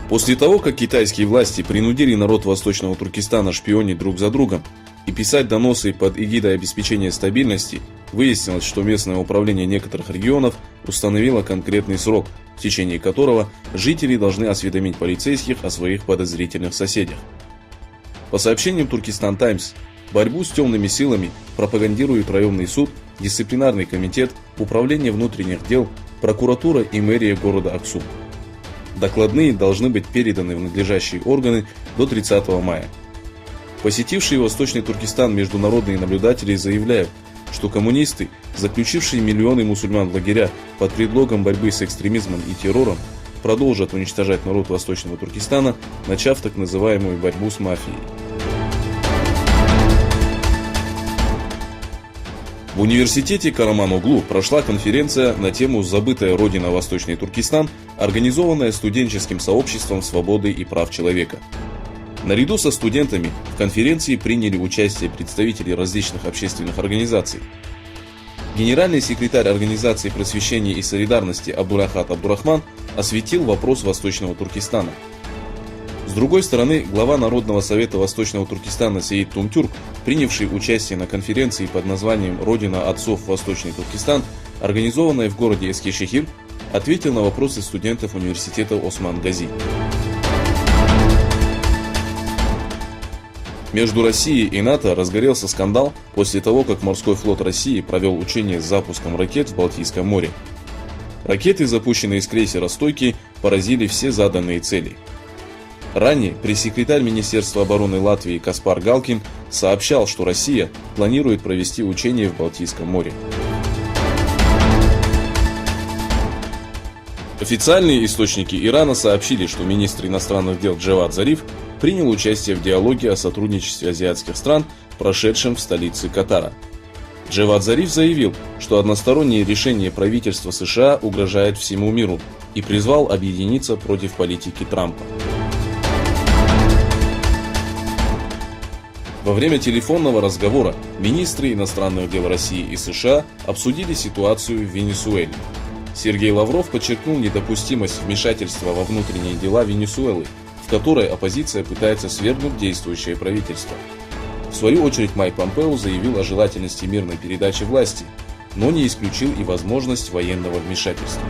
После того, как китайские власти принудили народ Восточного Туркестана шпионить друг за другом и писать доносы под эгидой обеспечения стабильности, выяснилось, что местное управление некоторых регионов установило конкретный срок, в течение которого жители должны осведомить полицейских о своих подозрительных соседях. По сообщениям Туркестан Таймс, борьбу с темными силами пропагандирует районный суд, дисциплинарный комитет, управление внутренних дел, прокуратура и мэрия города Аксу. Докладные должны быть переданы в надлежащие органы до 30 мая. Посетившие Восточный Туркестан международные наблюдатели заявляют, что коммунисты, заключившие миллионы мусульман в лагеря под предлогом борьбы с экстремизмом и террором, продолжат уничтожать народ Восточного Туркестана, начав так называемую борьбу с мафией. В университете Караман-Оглу прошла конференция на тему «Забытая Родина Восточный Туркестан», организованная студенческим сообществом свободы и прав человека. Наряду со студентами в конференции приняли участие представители различных общественных организаций. Генеральный секретарь Организации просвещения и солидарности Абдурахат Абдурахман осветил вопрос Восточного Туркестана. С другой стороны, глава Народного совета Восточного Туркестана Сеид Тумтюрк, принявший участие на конференции под названием «Родина отцов Восточный Туркестан», организованной в городе Эскишехир, ответил на вопросы студентов университета Осман Гази. Между Россией и НАТО разгорелся скандал после того, как морской флот России провел учение с запуском ракет в Балтийском море. Ракеты, запущенные из крейсера «Стойки», поразили все заданные цели. Ранее пресс-секретарь Министерства обороны Латвии Каспар Галкин сообщал, что Россия планирует провести учения в Балтийском море. Официальные источники Ирана сообщили, что министр иностранных дел Джавад Зариф принял участие в диалоге о сотрудничестве азиатских стран, прошедшем в столице Катара. Джавад Зариф заявил, что одностороннее решение правительства США угрожает всему миру и призвал объединиться против политики Трампа. Во время телефонного разговора министры иностранных дел России и США обсудили ситуацию в Венесуэле. Сергей Лавров подчеркнул недопустимость вмешательства во внутренние дела Венесуэлы, в которой оппозиция пытается свергнуть действующее правительство. В свою очередь Майк Помпео заявил о желательности мирной передачи власти, но не исключил и возможность военного вмешательства.